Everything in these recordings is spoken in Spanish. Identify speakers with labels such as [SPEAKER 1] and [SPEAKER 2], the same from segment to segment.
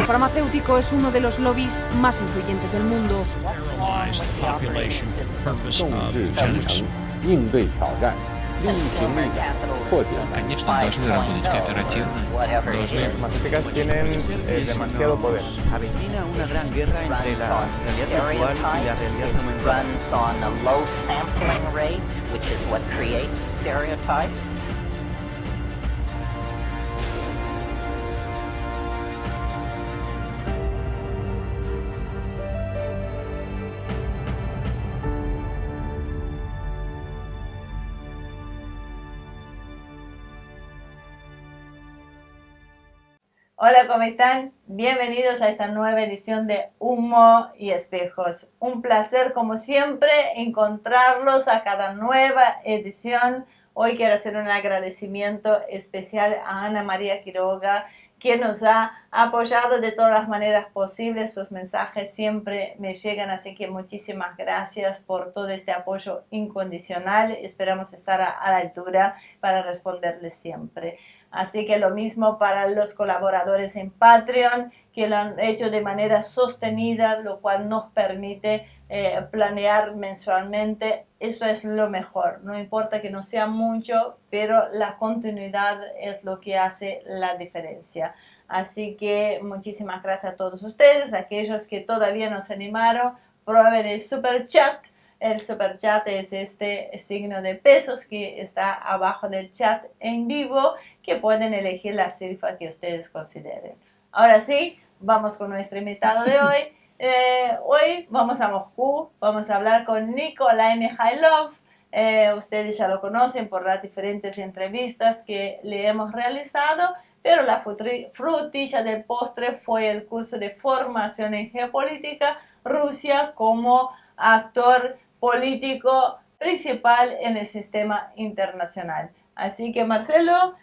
[SPEAKER 1] El farmacéutico es uno de los lobbies más influyentes del mundo.
[SPEAKER 2] 应对挑战，利益行力量，破解难题。
[SPEAKER 3] Конечно, должны работать кооперативно, должны...
[SPEAKER 4] Farmacéuticas tienen demasiado poder.
[SPEAKER 5] Avecina una gran guerra entre la realidad virtual y la realidad aumentada.
[SPEAKER 6] Hola, ¿cómo están? Bienvenidos a esta nueva edición de Humo y Espejos. Un placer, como siempre, encontrarlos a cada nueva edición. Hoy quiero hacer un agradecimiento especial a Ana María Quiroga, quien nos ha apoyado de todas las maneras posibles. Sus mensajes siempre me llegan, así que muchísimas gracias por todo este apoyo incondicional. Esperamos estar a la altura para responderles siempre. Así que lo mismo para los colaboradores en Patreon, que lo han hecho de manera sostenida, lo cual nos permite planear mensualmente. Esto es lo mejor. No importa que no sea mucho, pero la continuidad es lo que hace la diferencia. Así que muchísimas gracias a todos ustedes, aquellos que todavía no se animaron, prueben el Super Chat. El Super Chat es este signo de pesos que está abajo del chat en vivo, que pueden elegir la cifra que ustedes consideren. Ahora sí, vamos con nuestro invitado de hoy. Hoy vamos a Moscú, vamos a hablar con Nikolai Mikhailov. Ustedes ya lo conocen por las diferentes entrevistas que le hemos realizado, pero la frutilla del postre fue el curso de formación en geopolítica Rusia como actor político principal en el sistema internacional. Así que Marcelo,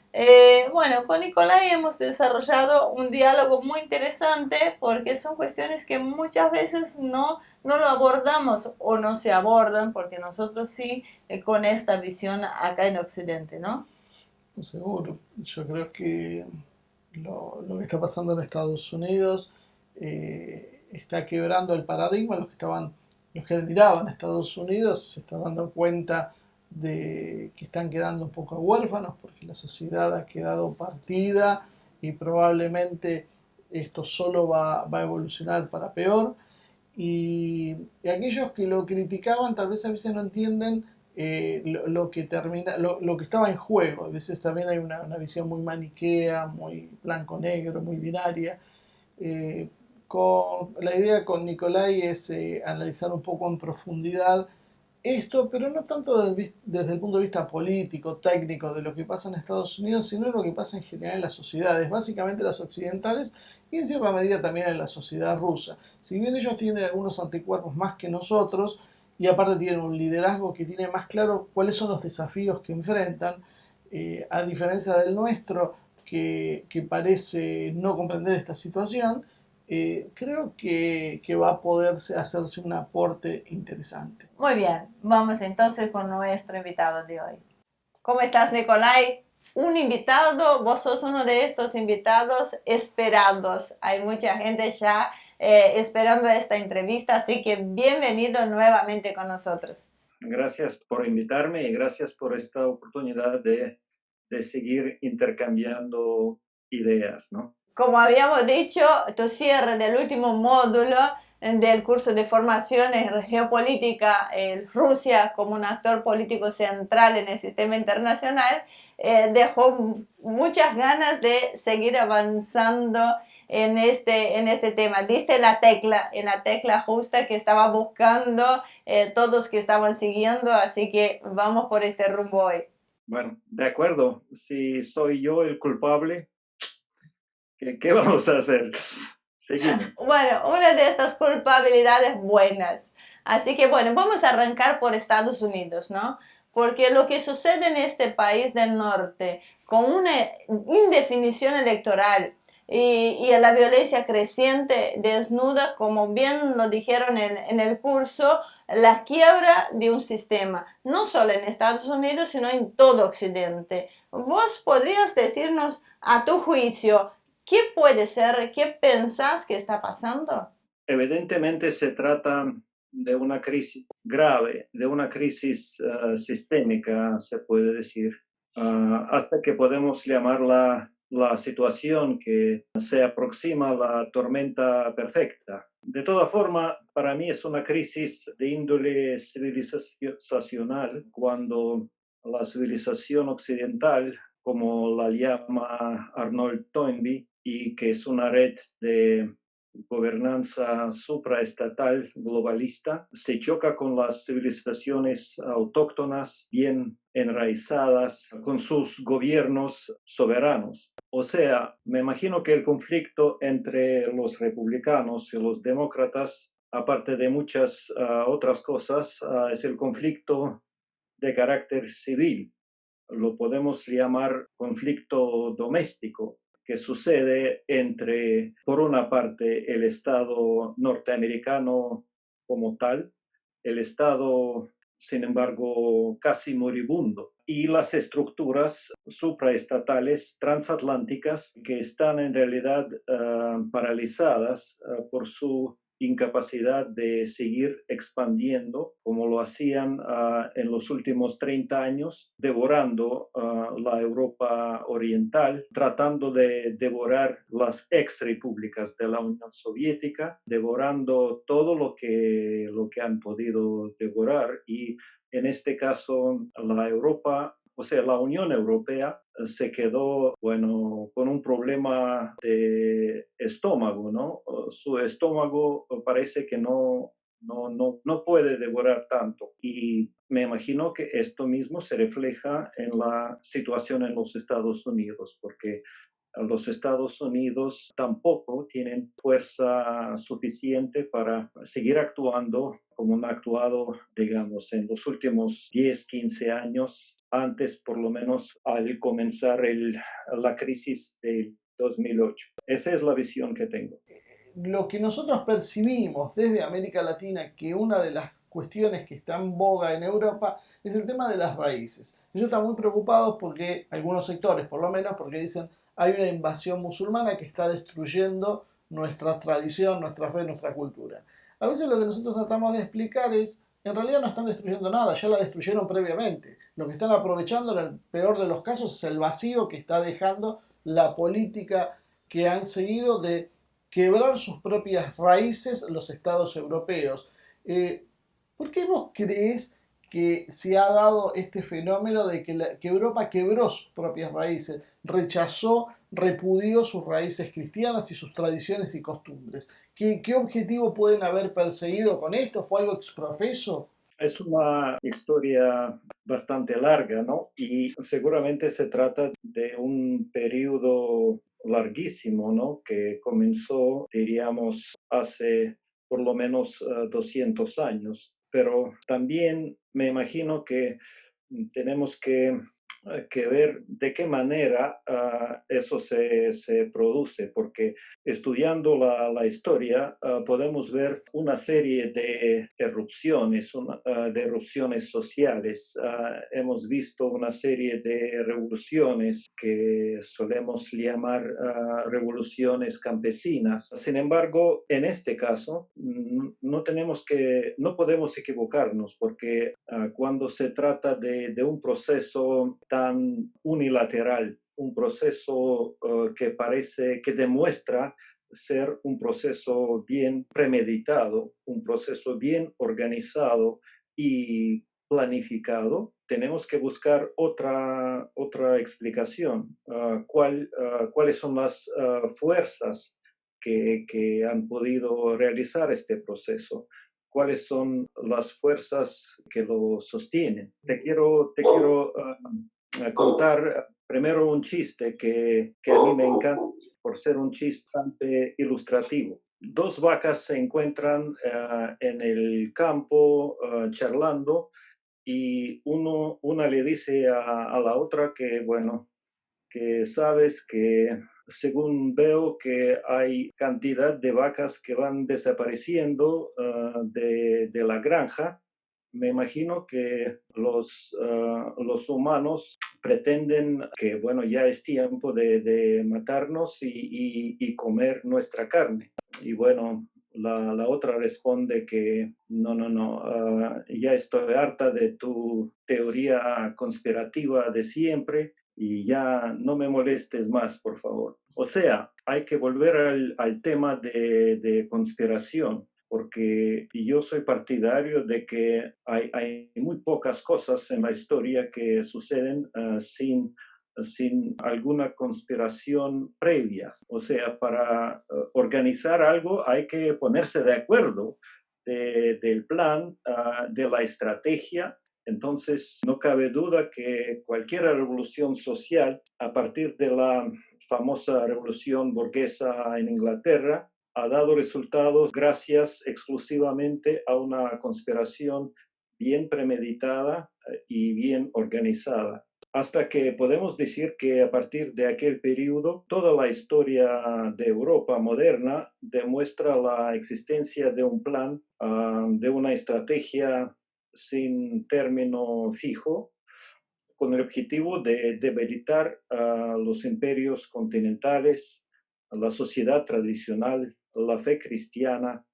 [SPEAKER 6] con Nikolai hemos desarrollado un diálogo muy interesante porque son cuestiones que muchas veces no lo abordamos o no se abordan, porque nosotros sí con esta visión acá en Occidente, ¿no?
[SPEAKER 7] Seguro. Yo creo que lo que está pasando en Estados Unidos está quebrando el paradigma. Los que admiraban a Estados Unidos se están dando cuenta de que están quedando un poco huérfanos porque la sociedad ha quedado partida y probablemente esto solo va a evolucionar para peor. Y aquellos que lo criticaban tal vez a veces no entienden lo que estaba en juego. A veces también hay una visión muy maniquea, muy blanco-negro, muy binaria. La idea con Nikolai es analizar un poco en profundidad esto, pero no tanto desde el punto de vista político, técnico de lo que pasa en Estados Unidos, sino de lo que pasa en general en las sociedades, básicamente las occidentales y en cierta medida también en la sociedad rusa. Si bien ellos tienen algunos anticuerpos más que nosotros y aparte tienen un liderazgo que tiene más claro cuáles son los desafíos que enfrentan, a diferencia del nuestro que parece no comprender esta situación, creo que va a poder hacerse un aporte interesante.
[SPEAKER 6] Muy bien, vamos entonces con nuestro invitado de hoy. ¿Cómo estás, Nikolai? Un invitado, vos sos uno de estos invitados esperados. Hay mucha gente ya esperando esta entrevista, así que bienvenido nuevamente con nosotros.
[SPEAKER 8] Gracias por invitarme y gracias por esta oportunidad de seguir intercambiando ideas, ¿no?
[SPEAKER 6] Como habíamos dicho, tu cierre del último módulo del curso de formación en geopolítica en Rusia como un actor político central en el sistema internacional dejó muchas ganas de seguir avanzando en este tema. Diste en la tecla justa que estaba buscando todos que estaban siguiendo, así que vamos por este rumbo hoy.
[SPEAKER 8] Bueno, de acuerdo. Si soy yo el culpable, ¿qué vamos a hacer? Seguimos.
[SPEAKER 6] Bueno, una de estas culpabilidades buenas. Así que bueno, vamos a arrancar por Estados Unidos, ¿no? Porque lo que sucede en este país del norte, con una indefinición electoral y la violencia creciente, desnuda, como bien lo dijeron en el curso, la quiebra de un sistema, no solo en Estados Unidos, sino en todo Occidente. ¿Vos podrías decirnos, a tu juicio, ¿Qué puede ser? ¿Qué pensás que está pasando?
[SPEAKER 8] Evidentemente se trata de una crisis grave, de una crisis sistémica, se puede decir, hasta que podemos llamarla la situación que se aproxima a la tormenta perfecta. De todas formas, para mí es una crisis de índole civilizacional cuando la civilización occidental, como la llama Arnold Toynbee, y que es una red de gobernanza supraestatal globalista, se choca con las civilizaciones autóctonas bien enraizadas, con sus gobiernos soberanos. O sea, me imagino que el conflicto entre los republicanos y los demócratas, aparte de muchas otras cosas, es el conflicto de carácter civil. Lo podemos llamar conflicto doméstico, que sucede entre, por una parte, el Estado norteamericano como tal, el Estado, sin embargo, casi moribundo, y las estructuras supraestatales transatlánticas que están en realidad paralizadas por su incapacidad de seguir expandiendo como lo hacían en los últimos 30 años, devorando la Europa oriental, tratando de devorar las ex repúblicas de la Unión Soviética, devorando todo lo que han podido devorar, y en este caso la Europa, o sea, la Unión Europea se quedó, bueno, con un problema de estómago, ¿no? Su estómago parece que no puede devorar tanto. Y me imagino que esto mismo se refleja en la situación en los Estados Unidos, porque los Estados Unidos tampoco tienen fuerza suficiente para seguir actuando como han actuado, digamos, en los últimos 10, 15 años, antes por lo menos al comenzar la crisis del 2008. Esa es la visión que tengo.
[SPEAKER 7] Lo que nosotros percibimos desde América Latina, que una de las cuestiones que está en boga en Europa es el tema de las raíces. Ellos están muy preocupados porque, algunos sectores por lo menos, porque dicen hay una invasión musulmana que está destruyendo nuestra tradición, nuestra fe, nuestra cultura. A veces lo que nosotros tratamos de explicar es, en realidad no están destruyendo nada, ya la destruyeron previamente. Lo que están aprovechando en el peor de los casos es el vacío que está dejando la política que han seguido de quebrar sus propias raíces los estados europeos. ¿Por qué vos creés que se ha dado este fenómeno de que Europa quebró sus propias raíces, rechazó, repudió sus raíces cristianas y sus tradiciones y costumbres? ¿Qué objetivo pueden haber perseguido con esto? ¿Fue algo exprofeso?
[SPEAKER 8] Es una historia bastante larga, ¿no? Y seguramente se trata de un periodo larguísimo, ¿no? Que comenzó, diríamos, hace por lo menos 200 años. Pero también me imagino que tenemos que ver de qué manera eso se produce, porque estudiando la historia podemos ver una serie de erupciones, de erupciones sociales. Hemos visto una serie de revoluciones que solemos llamar revoluciones campesinas. Sin embargo, en este caso, no podemos equivocarnos, porque cuando se trata de un proceso tan unilateral, un proceso que demuestra ser un proceso bien premeditado, un proceso bien organizado y planificado, tenemos que buscar otra explicación. ¿Cuáles son las fuerzas que han podido realizar este proceso? ¿Cuáles son las fuerzas que lo sostienen? Te quiero contar primero un chiste que a mí me encanta por ser un chiste bastante ilustrativo. Dos vacas se encuentran en el campo charlando, y una le dice a la otra que, bueno, que sabes que según veo que hay cantidad de vacas que van desapareciendo de la granja, me imagino que los humanos pretenden que, bueno, ya es tiempo de matarnos y comer nuestra carne. Y bueno, la otra responde que no, ya estoy harta de tu teoría conspirativa de siempre y ya no me molestes más, por favor. O sea, hay que volver al tema de conspiración, porque yo soy partidario de que hay muy pocas cosas en la historia que suceden sin alguna conspiración previa. O sea, para organizar algo hay que ponerse de acuerdo del plan, de la estrategia. Entonces, no cabe duda que cualquier revolución social, a partir de la famosa revolución burguesa en Inglaterra, ha dado resultados gracias exclusivamente a una conspiración bien premeditada y bien organizada. Hasta que podemos decir que a partir de aquel periodo, toda la historia de Europa moderna demuestra la existencia de un plan, de una estrategia sin término fijo, con el objetivo de debilitar los imperios continentales, la sociedad tradicional, la fe cristiana,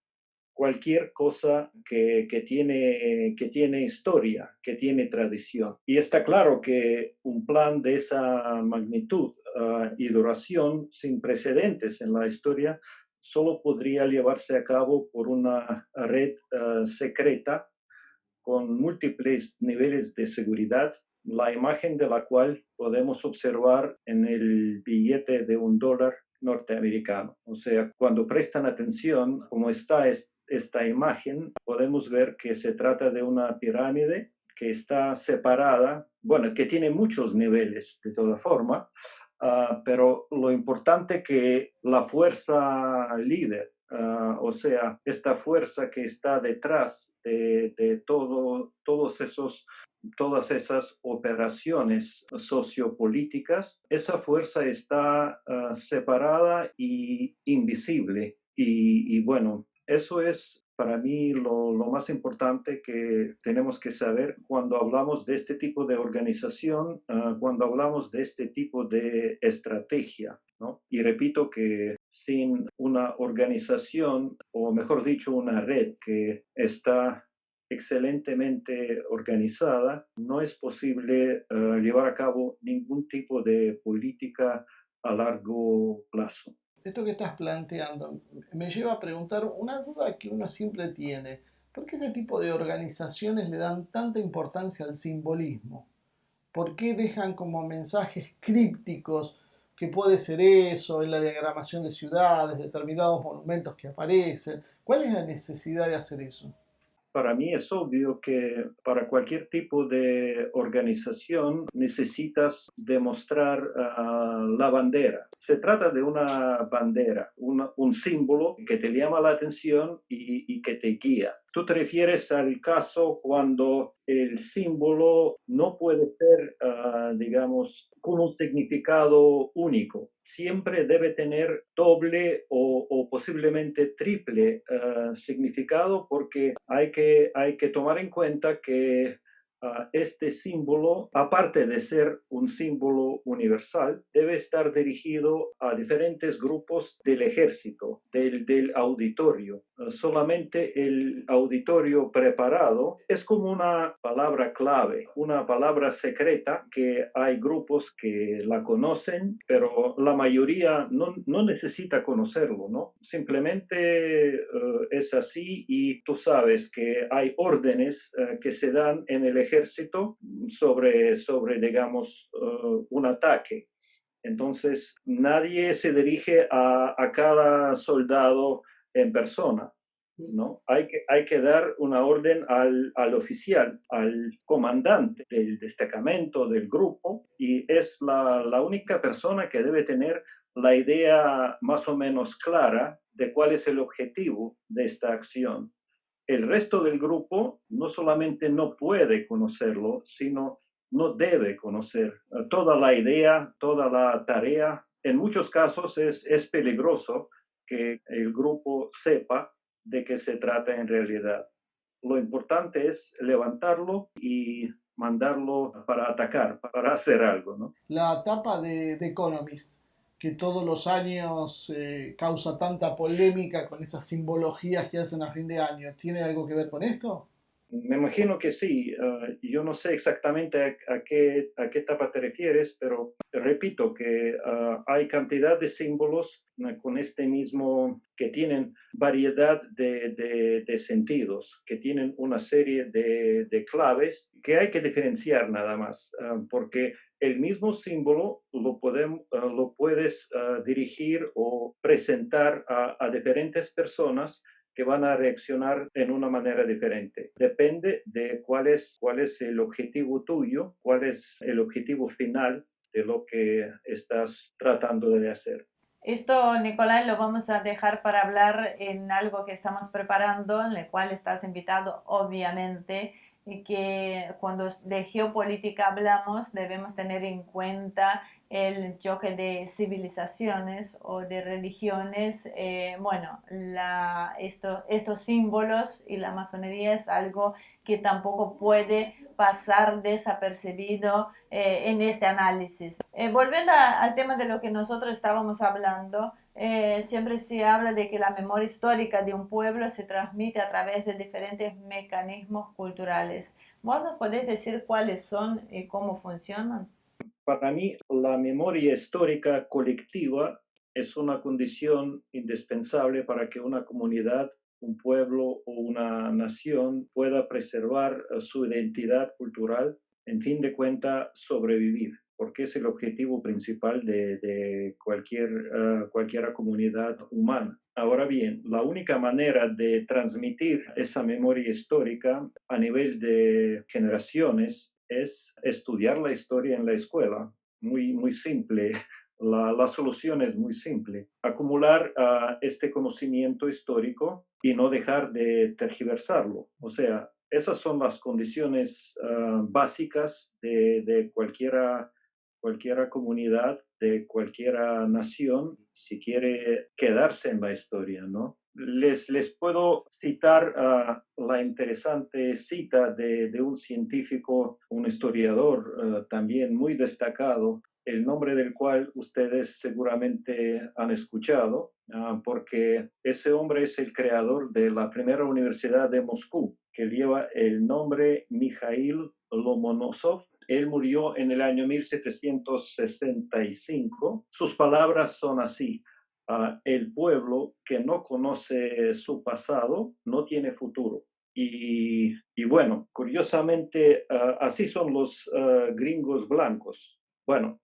[SPEAKER 8] cualquier cosa que tiene historia, que tiene tradición. Y está claro que un plan de esa magnitud y duración sin precedentes en la historia solo podría llevarse a cabo por una red secreta con múltiples niveles de seguridad, la imagen de la cual podemos observar en el billete de $1 norteamericano. O sea, cuando prestan atención cómo está esta imagen, podemos ver que se trata de una pirámide que está separada, bueno, que tiene muchos niveles de toda forma, pero lo importante que la fuerza líder, o sea, esta fuerza que está detrás de todas esas operaciones sociopolíticas, esa fuerza está separada y invisible. Y bueno, eso es para mí lo más importante que tenemos que saber cuando hablamos de este tipo de organización, cuando hablamos de este tipo de estrategia, ¿no? Y repito que sin una organización, o mejor dicho, una red que está excelentemente organizada, no es posible llevar a cabo ningún tipo de política a largo plazo.
[SPEAKER 7] Esto que estás planteando me lleva a preguntar una duda que uno siempre tiene. ¿Por qué este tipo de organizaciones le dan tanta importancia al simbolismo? ¿Por qué dejan como mensajes crípticos que puede ser eso, en la diagramación de ciudades, determinados monumentos que aparecen? ¿Cuál es la necesidad de hacer eso?
[SPEAKER 8] Para mí es obvio que para cualquier tipo de organización necesitas demostrar la bandera. Se trata de una bandera, un símbolo que te llama la atención y que te guía. Tú te refieres al caso cuando el símbolo no puede ser, digamos, con un significado único. Siempre debe tener doble o posiblemente triple significado, porque hay que tomar en cuenta que este símbolo, aparte de ser un símbolo universal, debe estar dirigido a diferentes grupos del ejército, del auditorio. Solamente el auditorio preparado es como una palabra clave, una palabra secreta que hay grupos que la conocen, pero la mayoría no necesita conocerlo, ¿no? Simplemente es así, y tú sabes que hay órdenes que se dan en el ejército sobre digamos, un ataque. Entonces, nadie se dirige a cada soldado en persona, ¿no? Hay que dar una orden al oficial, al comandante del destacamento, del grupo, y es la única persona que debe tener la idea más o menos clara de cuál es el objetivo de esta acción. El resto del grupo no solamente no puede conocerlo, sino no debe conocer toda la idea, toda la tarea. En muchos casos es peligroso que el grupo sepa de qué se trata en realidad. Lo importante es levantarlo y mandarlo para atacar, para hacer algo, ¿no?
[SPEAKER 7] La tapa de The Economist, que todos los años causa tanta polémica con esas simbologías que hacen a fin de año, ¿tiene algo que ver con esto?
[SPEAKER 8] Me imagino que sí. Yo no sé exactamente a qué etapa te refieres, pero repito que hay cantidad de símbolos con este mismo, que tienen variedad de sentidos, que tienen una serie de claves que hay que diferenciar nada más, porque el mismo símbolo lo puedes dirigir o presentar a diferentes personas que van a reaccionar en una manera diferente. Depende de cuál es el objetivo tuyo, cuál es el objetivo final de lo que estás tratando de hacer.
[SPEAKER 6] Esto, Nicolai, lo vamos a dejar para hablar en algo que estamos preparando, en el cual estás invitado, obviamente, y que cuando de geopolítica hablamos debemos tener en cuenta el choque de civilizaciones o de religiones. Estos símbolos y la masonería es algo que tampoco puede pasar desapercibido en este análisis. Volviendo al tema de lo que nosotros estábamos hablando, siempre se habla de que la memoria histórica de un pueblo se transmite a través de diferentes mecanismos culturales. ¿Vos nos podés decir cuáles son y cómo funcionan?
[SPEAKER 8] Para mí, la memoria histórica colectiva es una condición indispensable para que una comunidad, un pueblo o una nación pueda preservar su identidad cultural, en fin de cuentas, sobrevivir, porque es el objetivo principal de cualquier comunidad humana. Ahora bien, la única manera de transmitir esa memoria histórica a nivel de generaciones es estudiar la historia en la escuela. Muy, muy simple. La solución es muy simple. Acumular este conocimiento histórico y no dejar de tergiversarlo. O sea, esas son las condiciones básicas de cualquiera comunidad, de cualquier nación, si quiere quedarse en la historia, ¿no? Les puedo citar la interesante cita de un científico, un historiador también muy destacado, el nombre del cual ustedes seguramente han escuchado, porque ese hombre es el creador de la primera universidad de Moscú, que lleva el nombre Mikhail Lomonosov. Él murió en el año 1765. Sus palabras son así: el pueblo que no conoce su pasado no tiene futuro. Y bueno, curiosamente, así son los gringos blancos. Bueno,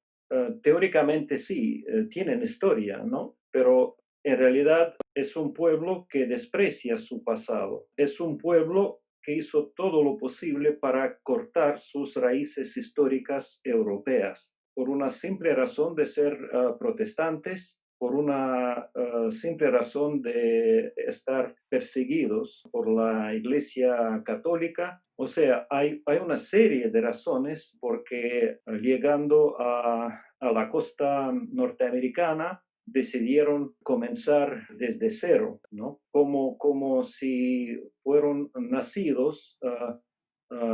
[SPEAKER 8] teóricamente sí, tienen historia, ¿no? Pero en realidad es un pueblo que desprecia su pasado. Es un pueblo que hizo todo lo posible para cortar sus raíces históricas europeas, por una simple razón de ser protestantes, por una simple razón de estar perseguidos por la Iglesia Católica. O sea, hay una serie de razones porque llegando a la costa norteamericana decidieron comenzar desde cero, ¿no? Como si fueron nacidos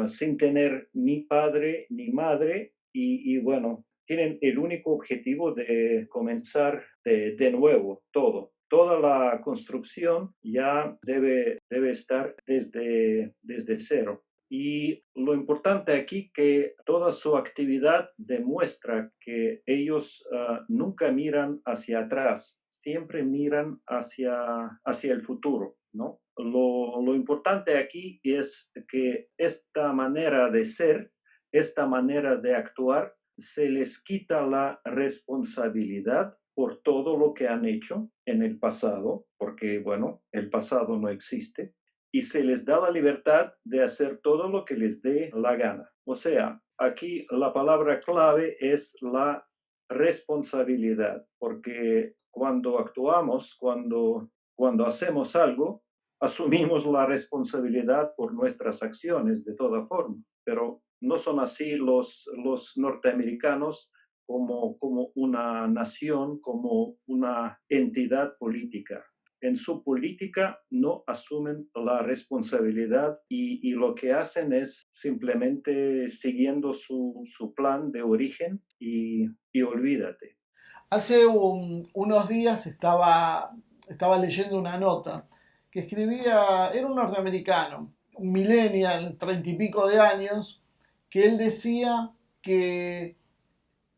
[SPEAKER 8] sin tener ni padre ni madre y bueno, tienen el único objetivo de comenzar de nuevo todo. Toda la construcción ya debe estar desde cero. Y lo importante aquí que toda su actividad demuestra que ellos nunca miran hacia atrás, siempre miran hacia el futuro, ¿no? Lo importante aquí es que esta manera de ser, esta manera de actuar, se les quita la responsabilidad por todo lo que han hecho en el pasado, porque, bueno, el pasado no existe, y se les da la libertad de hacer todo lo que les dé la gana. O sea, aquí la palabra clave es la responsabilidad, porque cuando actuamos, cuando hacemos algo, asumimos la responsabilidad por nuestras acciones de toda forma, pero no son así los norteamericanos como una nación, como una entidad política. en su política no asumen la responsabilidad y lo que hacen es simplemente siguiendo su plan de origen y olvídate.
[SPEAKER 7] Hace unos días estaba leyendo una nota que escribía, era un norteamericano, un millennial, 30 y pico de años, que él decía que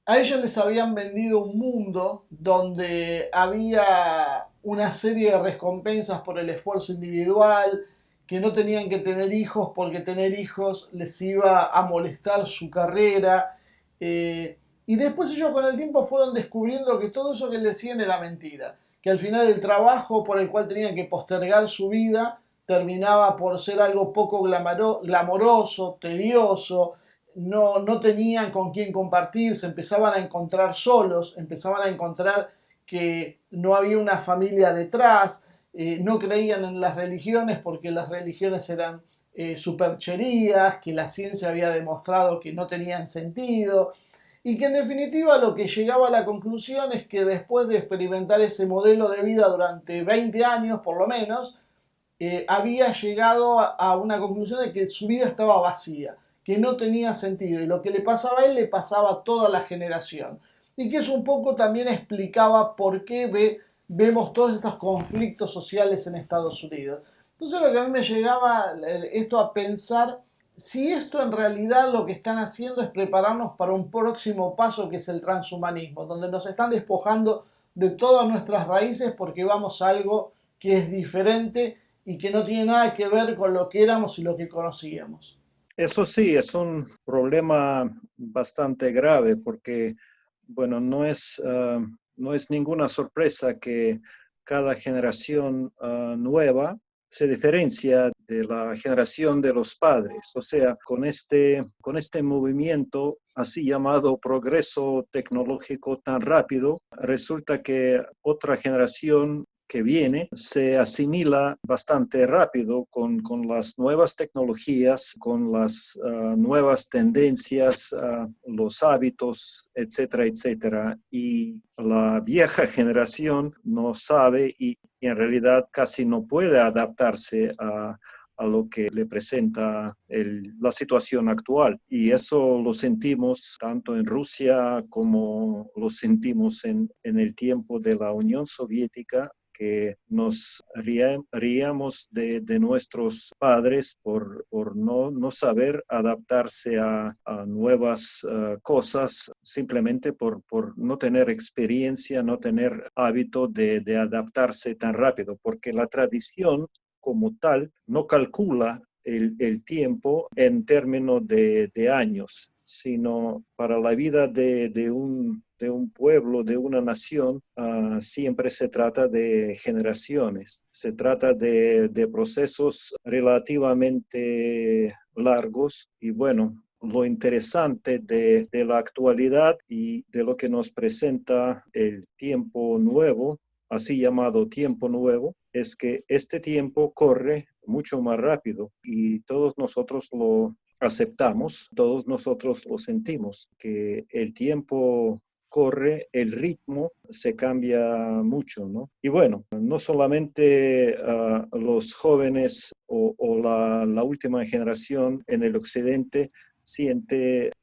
[SPEAKER 7] a ellos les habían vendido un mundo donde había una serie de recompensas por el esfuerzo individual, que no tenían que tener hijos porque tener hijos les iba a molestar su carrera. Y después ellos con el tiempo fueron descubriendo que todo eso que les decían era mentira, que al final el trabajo por el cual tenían que postergar su vida terminaba por ser algo poco glamoroso, tedioso, no tenían con quién compartir, se empezaban a encontrar solos, empezaban a encontrar que no había una familia detrás, no creían en las religiones porque las religiones eran supercherías, que la ciencia había demostrado que no tenían sentido, y que en definitiva lo que llegaba a la conclusión es que después de experimentar ese modelo de vida durante 20 años por lo menos, había llegado a una conclusión de que su vida estaba vacía, que no tenía sentido, y lo que le pasaba a él le pasaba a toda la generación, y que eso un poco también explicaba por qué vemos todos estos conflictos sociales en Estados Unidos. Entonces lo que a mí me llegaba esto a pensar, si esto en realidad lo que están haciendo es prepararnos para un próximo paso que es el transhumanismo, donde nos están despojando de todas nuestras raíces porque vamos a algo que es diferente y que no tiene nada que ver con lo que éramos y lo que conocíamos.
[SPEAKER 8] Eso sí, es un problema bastante grave porque, bueno, no es ninguna sorpresa que cada generación nueva se diferencia de la generación de los padres. O sea, con este movimiento así llamado progreso tecnológico tan rápido, resulta que otra generación que viene se asimila bastante rápido con las nuevas tecnologías, con las nuevas tendencias, los hábitos, etcétera, etcétera. Y la vieja generación no sabe y en realidad casi no puede adaptarse a lo que le presenta la situación actual. Y eso lo sentimos tanto en Rusia como lo sentimos en el tiempo de la Unión Soviética, que nos reíamos de nuestros padres por no saber adaptarse a nuevas cosas, simplemente por no tener experiencia, no tener hábito de adaptarse tan rápido, porque la tradición como tal no calcula el tiempo en términos de años, sino para la vida de un pueblo, de una nación, siempre se trata de generaciones, se trata de procesos relativamente largos y bueno, lo interesante de la actualidad y de lo que nos presenta el tiempo nuevo, así llamado tiempo nuevo, es que este tiempo corre mucho más rápido y todos nosotros lo aceptamos, todos nosotros lo sentimos, que el tiempo corre, el ritmo se cambia mucho, ¿no? Y bueno, no solamente los jóvenes o la última generación en el occidente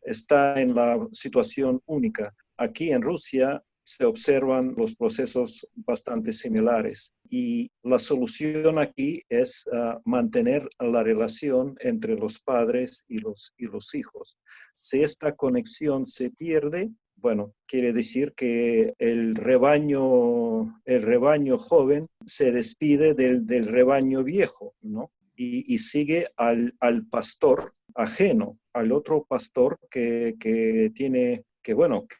[SPEAKER 8] está en la situación única. Aquí en Rusia se observan los procesos bastante similares y la solución aquí es mantener la relación entre los padres y los hijos. Si esta conexión se pierde, bueno, quiere decir que el rebaño joven se despide del rebaño viejo, ¿no? Y sigue al pastor ajeno, al otro pastor que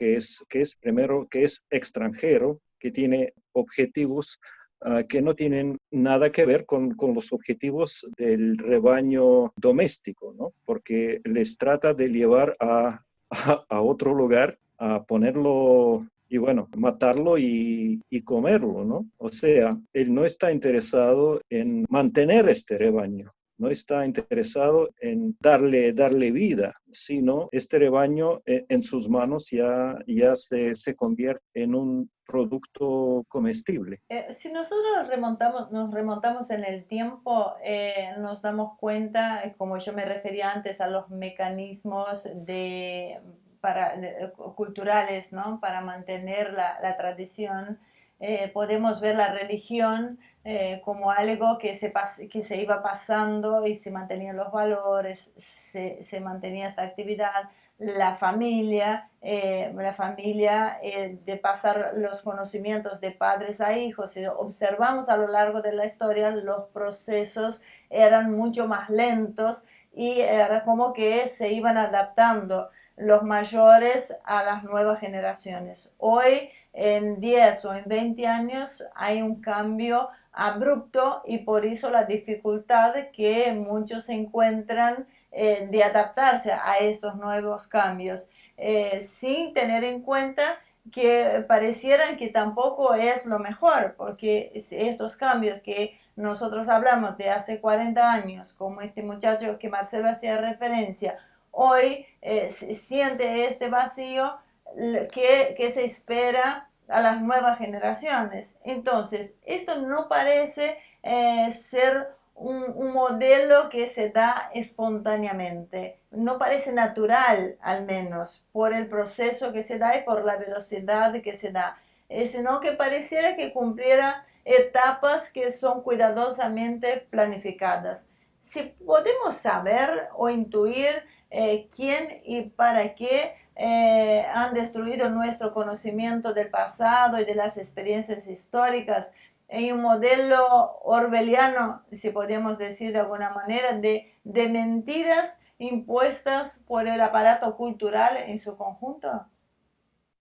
[SPEAKER 8] es extranjero, que tiene objetivos que no tienen nada que ver con los objetivos del rebaño doméstico, ¿no? Porque les trata de llevar a otro lugar, a ponerlo y bueno, matarlo y comerlo, ¿no? O sea, él no está interesado en mantener este rebaño. no está interesado en darle vida, sino este rebaño en sus manos ya se convierte en un producto comestible.
[SPEAKER 6] Si nosotros nos remontamos en el tiempo, nos damos cuenta, como yo me refería antes, a los mecanismos culturales, ¿no? Para mantener la tradición. Podemos ver la religión como algo que se iba pasando y se mantenían los valores, se mantenía esta actividad. La familia de pasar los conocimientos de padres a hijos. Si observamos a lo largo de la historia, los procesos eran mucho más lentos y era como que se iban adaptando los mayores a las nuevas generaciones. Hoy, en 10 o en 20 años, hay un cambio abrupto y por eso la dificultad que muchos encuentran de adaptarse a estos nuevos cambios, sin tener en cuenta que parecieran que tampoco es lo mejor, porque estos cambios que nosotros hablamos de hace 40 años, como este muchacho que Marcelo hacía referencia, hoy siente este vacío que se espera a las nuevas generaciones. Entonces, esto no parece ser un modelo que se da espontáneamente, no parece natural, al menos por el proceso que se da y por la velocidad que se da, sino que pareciera que cumpliera etapas que son cuidadosamente planificadas. Si podemos saber o intuir quién y para qué han destruido nuestro conocimiento del pasado y de las experiencias históricas, en un modelo orwelliano, si podemos decir de alguna manera, de mentiras impuestas por el aparato cultural en su conjunto.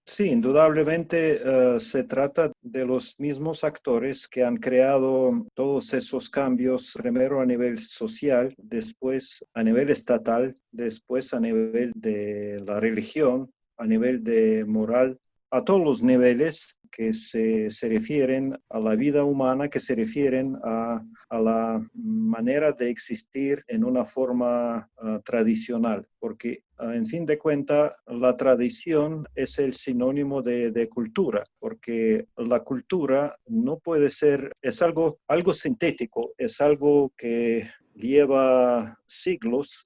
[SPEAKER 8] Sí, indudablemente se trata de los mismos actores que han creado todos esos cambios, primero a nivel social, después a nivel estatal, después a nivel de la religión, a nivel de moral, a todos los niveles que se refieren a la vida humana, que se refieren a la manera de existir en una forma tradicional, porque en fin de cuentas la tradición es el sinónimo de cultura, porque la cultura no puede ser, es algo sintético, es algo que lleva siglos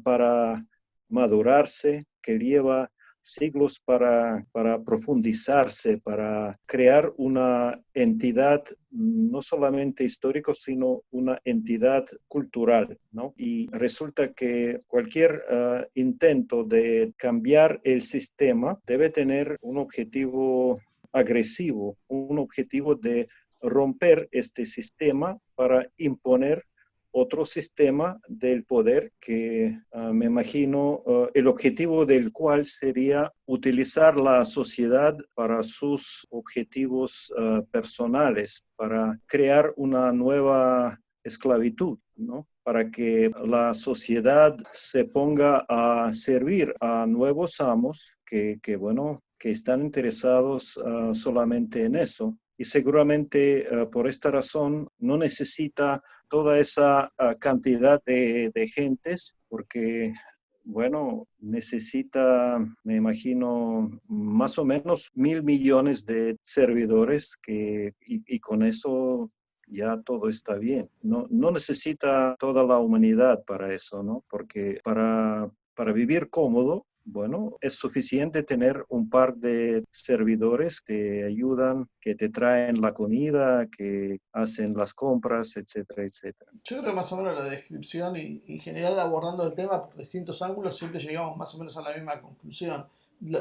[SPEAKER 8] para madurarse, que lleva siglos para profundizarse, para crear una entidad no solamente histórica, sino una entidad cultural, ¿no? Y resulta que cualquier intento de cambiar el sistema debe tener un objetivo agresivo, un objetivo de romper este sistema para imponer otro sistema del poder que me imagino el objetivo del cual sería utilizar la sociedad para sus objetivos personales, para crear una nueva esclavitud, ¿no? Para que la sociedad se ponga a servir a nuevos amos que están interesados solamente en eso. Y seguramente por esta razón no necesita toda esa cantidad de gentes, porque, necesita, me imagino, más o menos 1.000 millones de servidores y con eso ya todo está bien. No necesita toda la humanidad para eso, ¿no? Porque para vivir cómodo, es suficiente tener un par de servidores que te ayudan, que te traen la comida, que hacen las compras, etcétera, etcétera.
[SPEAKER 7] Yo creo que más o menos la descripción y en general abordando el tema por distintos ángulos siempre llegamos más o menos a la misma conclusión.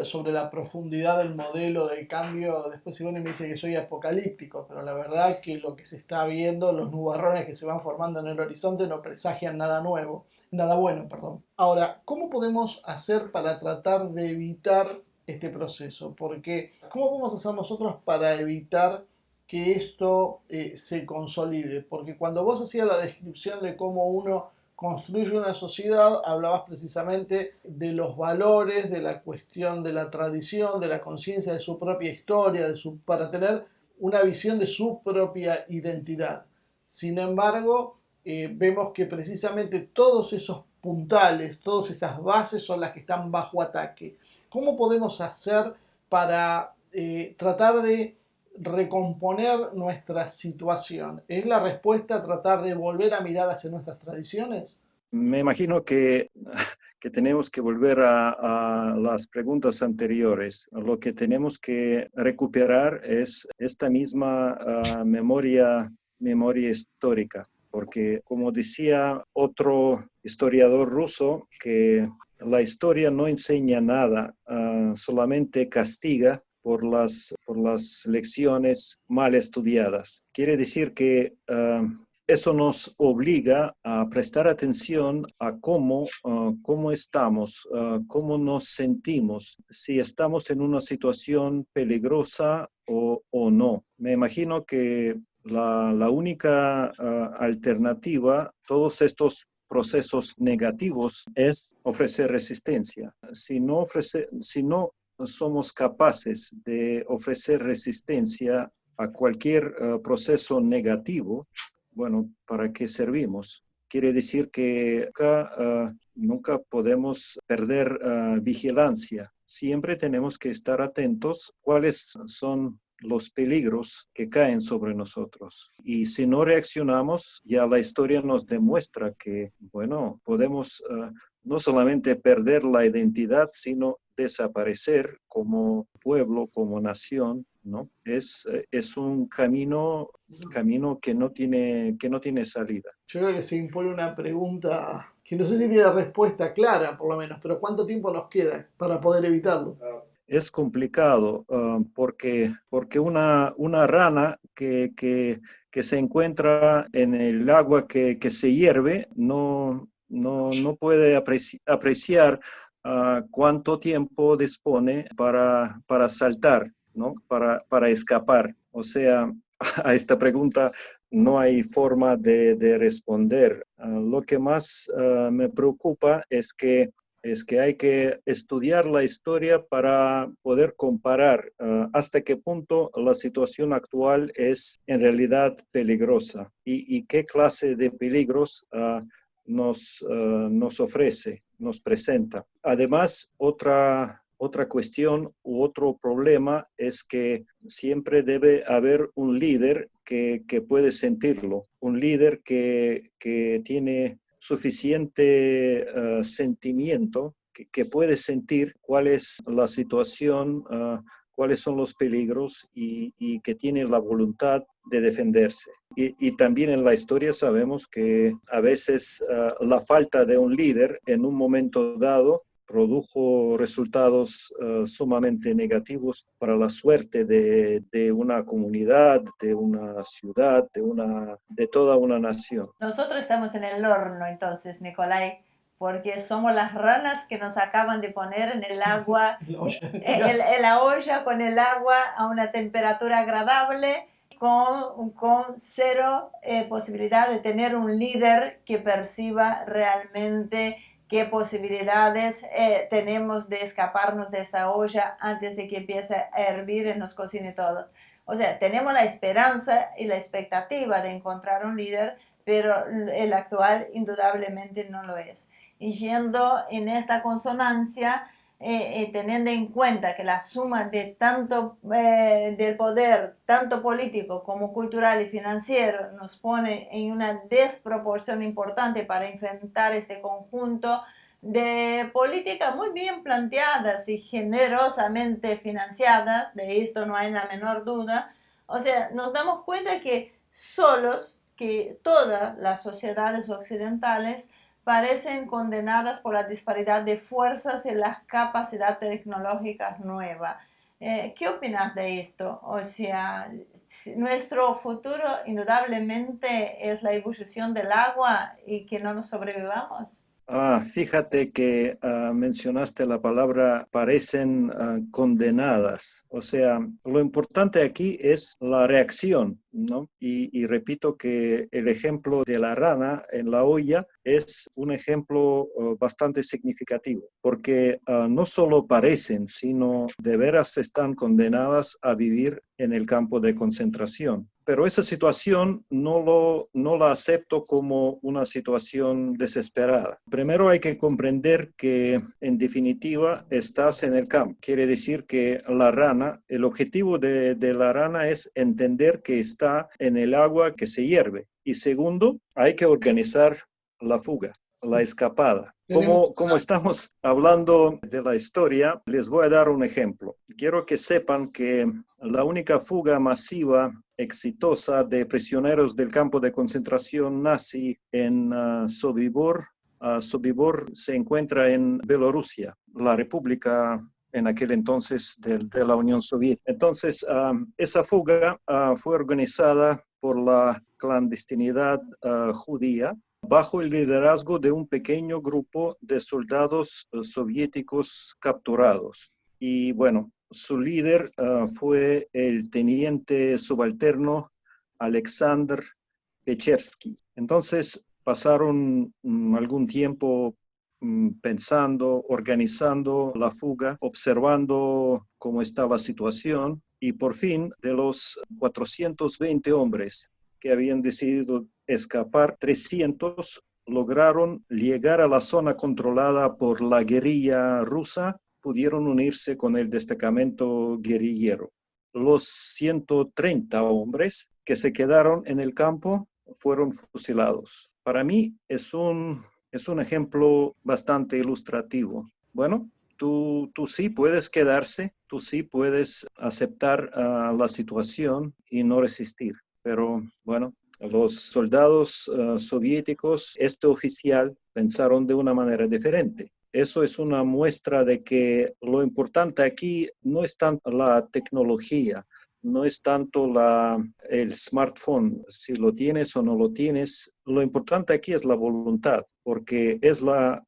[SPEAKER 7] Sobre la profundidad del modelo de cambio, después Ivonne me dice que soy apocalíptico, pero la verdad que lo que se está viendo, los nubarrones que se van formando en el horizonte no presagian nada bueno. Ahora, ¿cómo podemos hacer para tratar de evitar este proceso? Porque, ¿cómo podemos hacer nosotros para evitar que esto se consolide? Porque cuando vos hacías la descripción de cómo uno construye una sociedad, hablabas precisamente de los valores, de la cuestión de la tradición, de la conciencia de su propia historia, para tener una visión de su propia identidad. Sin embargo, vemos que precisamente todos esos puntales, todas esas bases son las que están bajo ataque. ¿Cómo podemos hacer para tratar de recomponer nuestra situación? ¿Es la respuesta tratar de volver a mirar hacia nuestras tradiciones?
[SPEAKER 8] Me imagino que tenemos que volver a las preguntas anteriores. Lo que tenemos que recuperar es esta misma memoria histórica, porque como decía otro historiador ruso, que la historia no enseña nada, solamente castiga por las lecciones mal estudiadas. Quiere decir que eso nos obliga a prestar atención a cómo estamos, cómo nos sentimos, si estamos en una situación peligrosa o no. Me imagino que la única alternativa, todos estos procesos negativos, es ofrecer resistencia. Si no somos capaces de ofrecer resistencia a cualquier proceso negativo, bueno, ¿para qué servimos? Quiere decir que nunca podemos perder vigilancia. Siempre tenemos que estar atentos cuáles son los peligros que caen sobre nosotros. Y si no reaccionamos, ya la historia nos demuestra que, bueno, podemos no solamente perder la identidad, sino desaparecer como pueblo, como nación, ¿no? Es un camino que no tiene salida.
[SPEAKER 7] Yo creo que se impone una pregunta que no sé si tiene respuesta clara, por lo menos, pero ¿cuánto tiempo nos queda para poder evitarlo?
[SPEAKER 8] Es complicado porque una rana que se encuentra en el agua que se hierve no puede apreciar cuánto tiempo dispone para saltar, ¿no? Para escapar. O sea, a esta pregunta no hay forma de responder. Lo que más me preocupa es que hay que estudiar la historia para poder comparar hasta qué punto la situación actual es en realidad peligrosa y qué clase de peligros nos ofrece, nos presenta. Además, otra cuestión u otro problema es que siempre debe haber un líder que puede sentirlo, un líder que tiene suficiente sentimiento, que puede sentir cuál es la situación, cuáles son los peligros y que tiene la voluntad de defenderse. Y también en la historia sabemos que a veces la falta de un líder en un momento dado produjo resultados sumamente negativos para la suerte de una comunidad, de una ciudad, de toda una nación.
[SPEAKER 6] Nosotros estamos en el horno entonces, Nicolai, porque somos las ranas que nos acaban de poner en el agua, en la olla con el agua a una temperatura agradable, con cero posibilidad de tener un líder que perciba realmente qué posibilidades tenemos de escaparnos de esta olla antes de que empiece a hervir y nos cocine todo. O sea, tenemos la esperanza y la expectativa de encontrar un líder, pero el actual indudablemente no lo es. Y yendo en esta consonancia, teniendo en cuenta que la suma de tanto del poder, tanto político como cultural y financiero, nos pone en una desproporción importante para enfrentar este conjunto de políticas muy bien planteadas y generosamente financiadas, de esto no hay la menor duda. O sea, nos damos cuenta que todas las sociedades occidentales parecen condenadas por la disparidad de fuerzas y las capacidades tecnológicas nuevas. ¿Qué opinas de esto? O sea, nuestro futuro indudablemente es la ebullición del agua y que no nos sobrevivamos.
[SPEAKER 8] Fíjate que mencionaste la palabra parecen condenadas. O sea, lo importante aquí es la reacción ¿no? Y repito que el ejemplo de la rana en la olla es un ejemplo bastante significativo, porque no solo parecen, sino de veras están condenadas a vivir en el campo de concentración. Pero esa situación no la acepto como una situación desesperada. Primero hay que comprender que, en definitiva, estás en el campo. Quiere decir que la rana, el objetivo de la rana es entender que está en el agua que se hierve. Y segundo, hay que organizar la fuga, la escapada. Como estamos hablando de la historia, les voy a dar un ejemplo. Quiero que sepan que la única fuga masiva exitosa de prisioneros del campo de concentración nazi en Sobibor. Sobibor se encuentra en Bielorrusia, la república en aquel entonces de la Unión Soviética. Entonces, esa fuga fue organizada por la clandestinidad judía, bajo el liderazgo de un pequeño grupo de soldados soviéticos capturados. Y bueno, su líder fue el teniente subalterno Alexander Pechersky. Entonces pasaron algún tiempo pensando, organizando la fuga, observando cómo estaba la situación, y por fin, de los 420 hombres que habían decidido escapar, 300 lograron llegar a la zona controlada por la guerrilla rusa, pudieron unirse con el destacamento guerrillero. Los 130 hombres que se quedaron en el campo fueron fusilados. Para mí es un ejemplo bastante ilustrativo. Bueno, tú sí puedes quedarse, tú sí puedes aceptar la situación y no resistir. Pero bueno, los soldados soviéticos, este oficial, pensaron de una manera diferente. Eso es una muestra de que lo importante aquí no es tanto la tecnología, no es tanto el smartphone, si lo tienes o no lo tienes. Lo importante aquí es la voluntad, porque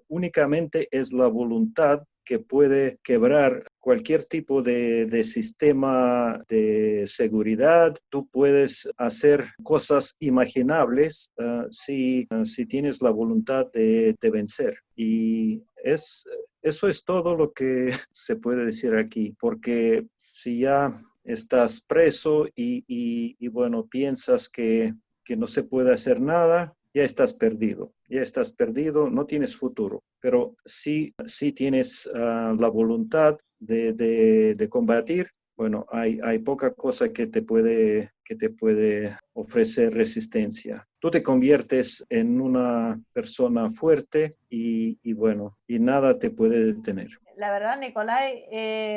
[SPEAKER 8] únicamente es la voluntad que puede quebrar cualquier tipo de sistema de seguridad. Tú puedes hacer cosas imaginables si tienes la voluntad de vencer. Y eso es todo lo que se puede decir aquí, porque si ya estás preso y bueno, piensas que no se puede hacer nada, ya estás perdido, no tienes futuro. Pero si tienes la voluntad de combatir, bueno, hay poca cosa que te puede ofrecer resistencia. Tú te conviertes en una persona fuerte y bueno, y nada te puede detener.
[SPEAKER 6] La verdad, Nicolai,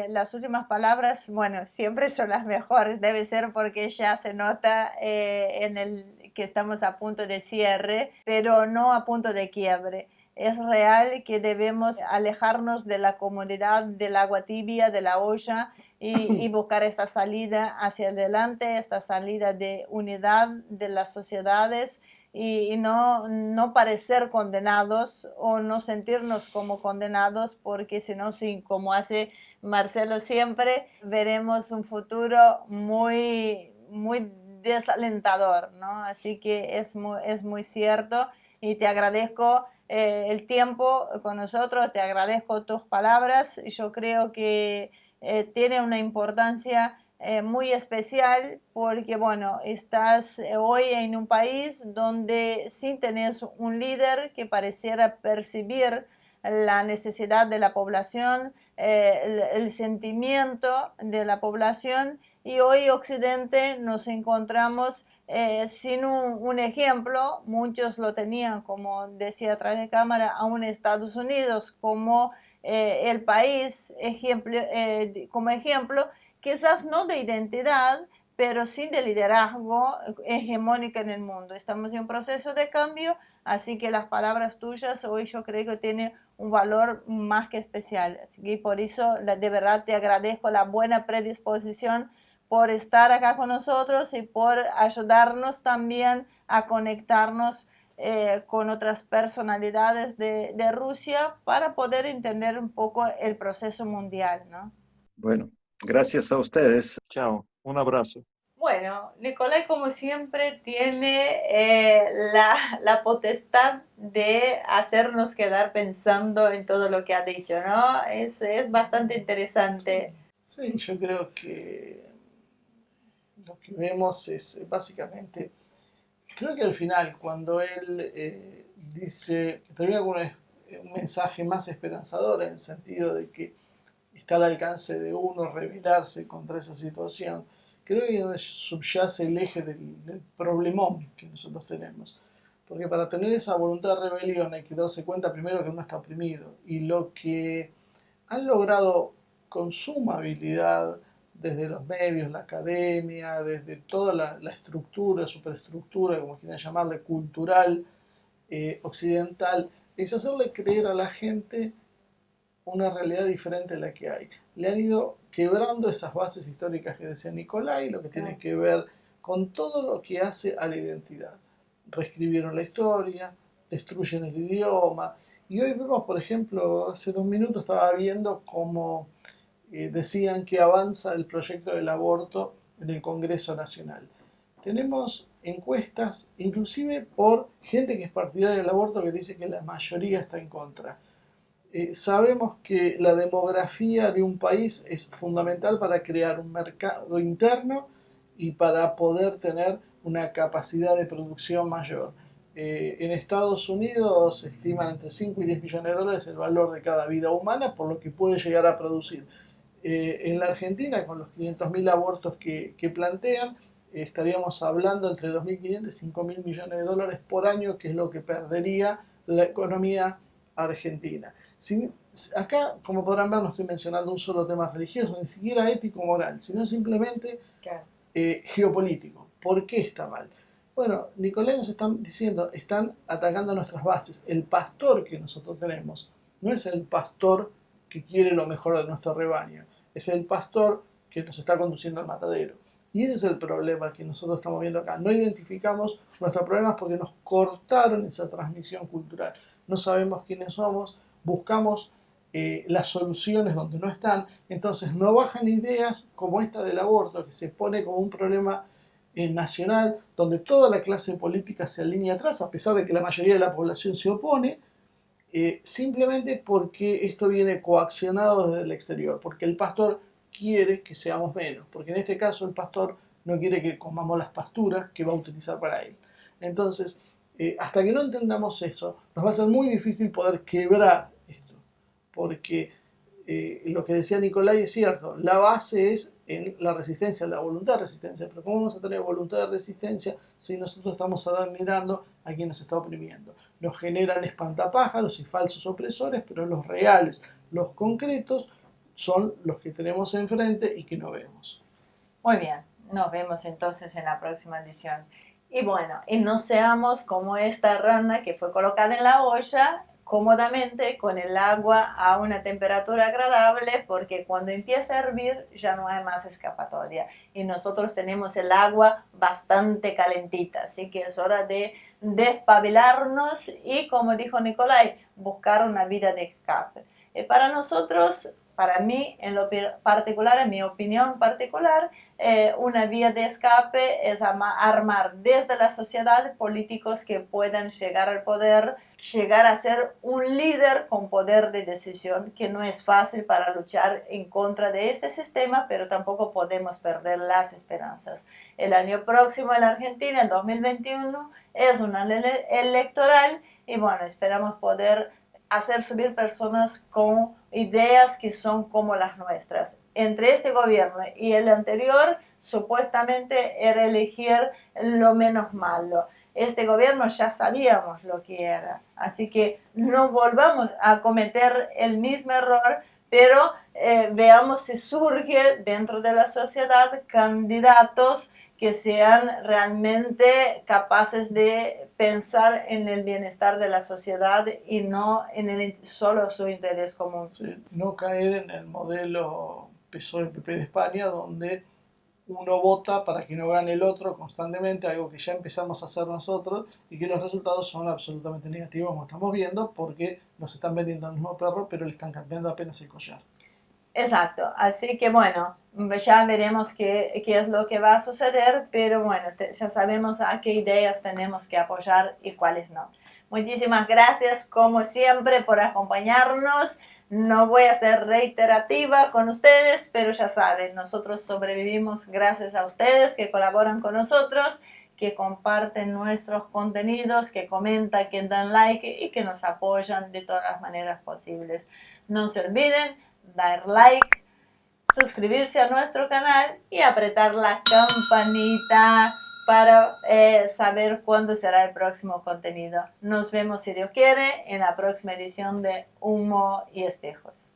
[SPEAKER 6] las últimas palabras, bueno, siempre son las mejores. Debe ser porque ya se nota que estamos a punto de cierre, pero no a punto de quiebre. Es real que debemos alejarnos de la comodidad del agua tibia, de la olla, y buscar esta salida hacia adelante, esta salida de unidad de las sociedades, y no parecer condenados o no sentirnos como condenados, porque si no, sí, como hace Marcelo siempre, veremos un futuro muy, muy desalentador, ¿no? Así que es muy cierto, y te agradezco el tiempo con nosotros, te agradezco tus palabras. Yo creo que tiene una importancia muy especial, porque bueno, estás hoy en un país donde sí tenés un líder que pareciera percibir la necesidad de la población, el sentimiento de la población, y hoy Occidente nos encontramos sin un ejemplo. Muchos lo tenían, como decía atrás de cámara, aún Estados Unidos como el país como ejemplo, quizás no de identidad, pero sí de liderazgo hegemónico en el mundo. Estamos en un proceso de cambio, así que las palabras tuyas hoy yo creo que tienen un valor más que especial. Así que por eso de verdad te agradezco la buena predisposición por estar acá con nosotros y por ayudarnos también a conectarnos con otras personalidades de Rusia para poder entender un poco el proceso mundial, ¿no?
[SPEAKER 8] Bueno, gracias a ustedes. Chao, un abrazo.
[SPEAKER 6] Bueno, Nicolai, como siempre, tiene la potestad de hacernos quedar pensando en todo lo que ha dicho, ¿no? Es bastante interesante.
[SPEAKER 7] Sí, yo creo que lo que vemos es básicamente, creo que al final, cuando él dice, que termina con un mensaje más esperanzador en el sentido de que está al alcance de uno rebelarse contra esa situación, creo que es donde subyace el eje del problemón que nosotros tenemos. Porque para tener esa voluntad de rebelión hay que darse cuenta primero que uno está oprimido. Y lo que han logrado con suma habilidad desde los medios, la academia, desde toda la estructura, superestructura, como quieran llamarle, cultural, occidental, es hacerle creer a la gente una realidad diferente a la que hay. Le han ido quebrando esas bases históricas que decía Nicolai, lo que tiene que ver con todo lo que hace a la identidad. Reescribieron la historia, destruyen el idioma, y hoy vemos, por ejemplo, hace 2 minutos estaba viendo cómo decían que avanza el proyecto del aborto en el Congreso Nacional. Tenemos encuestas, inclusive por gente que es partidaria del aborto, que dice que la mayoría está en contra. Sabemos que la demografía de un país es fundamental para crear un mercado interno y para poder tener una capacidad de producción mayor. En Estados Unidos se estiman entre 5 y 10 millones de dólares el valor de cada vida humana por lo que puede llegar a producir. En la Argentina, con los 500.000 abortos que plantean, estaríamos hablando entre 2.500 y 5.000 millones de dólares por año, que es lo que perdería la economía argentina. Acá, como podrán ver, no estoy mencionando un solo tema religioso, ni siquiera ético-moral, sino simplemente geopolítico. ¿Por qué está mal? Bueno, Nicolai nos están diciendo, están atacando nuestras bases. El pastor que nosotros tenemos no es el pastor que quiere lo mejor de nuestro rebaño, es el pastor que nos está conduciendo al matadero. Y ese es el problema que nosotros estamos viendo acá. No identificamos nuestros problemas porque nos cortaron esa transmisión cultural. No sabemos quiénes somos, buscamos las soluciones donde no están, entonces no bajan ideas como esta del aborto, que se pone como un problema nacional, donde toda la clase política se alinea atrás, a pesar de que la mayoría de la población se opone, simplemente porque esto viene coaccionado desde el exterior, porque el pastor quiere que seamos menos, porque en este caso el pastor no quiere que comamos las pasturas que va a utilizar para él. Entonces, hasta que no entendamos eso, nos va a ser muy difícil poder quebrar esto, porque lo que decía Nicolai es cierto, la base es en la resistencia, la voluntad de resistencia, pero ¿cómo vamos a tener voluntad de resistencia si nosotros estamos admirando a quien nos está oprimiendo? Nos generan espantapájaros y falsos opresores, pero los reales, los concretos, son los que tenemos enfrente y que no vemos.
[SPEAKER 6] Muy bien, nos vemos entonces en la próxima edición. Y bueno, y no seamos como esta rana que fue colocada en la olla cómodamente con el agua a una temperatura agradable, porque cuando empieza a hervir ya no hay más escapatoria y nosotros tenemos el agua bastante calentita, así que es hora de despabilarnos y, como dijo Nicolai, buscar una vía de escape. Para nosotros, para mí en lo particular, en mi opinión particular, una vía de escape es armar desde la sociedad políticos que puedan llegar al poder, llegar a ser un líder con poder de decisión, que no es fácil para luchar en contra de este sistema, pero tampoco podemos perder las esperanzas. El año próximo en la Argentina, en 2021, es un año electoral y bueno, esperamos poder hacer subir personas con ideas que son como las nuestras. Entre este gobierno y el anterior, supuestamente era elegir lo menos malo. Este gobierno ya sabíamos lo que era, así que no volvamos a cometer el mismo error, pero veamos si surge dentro de la sociedad candidatos que sean realmente capaces de pensar en el bienestar de la sociedad y no en solo su interés común.
[SPEAKER 7] Sí, no caer en el modelo PSOE-PP de España, donde uno vota para que no gane el otro constantemente, algo que ya empezamos a hacer nosotros, y que los resultados son absolutamente negativos, como estamos viendo, porque nos están vendiendo al mismo perro, pero le están cambiando apenas el collar.
[SPEAKER 6] Exacto, así que bueno, ya veremos qué es lo que va a suceder, pero bueno, ya sabemos a qué ideas tenemos que apoyar y cuáles no. Muchísimas gracias como siempre por acompañarnos. No voy a ser reiterativa con ustedes, pero ya saben, nosotros sobrevivimos gracias a ustedes que colaboran con nosotros, que comparten nuestros contenidos, que comentan, que dan like y que nos apoyan de todas las maneras posibles. No se olviden dar like, suscribirse a nuestro canal y apretar la campanita para saber cuándo será el próximo contenido. Nos vemos, si Dios quiere, en la próxima edición de Humo y Espejos.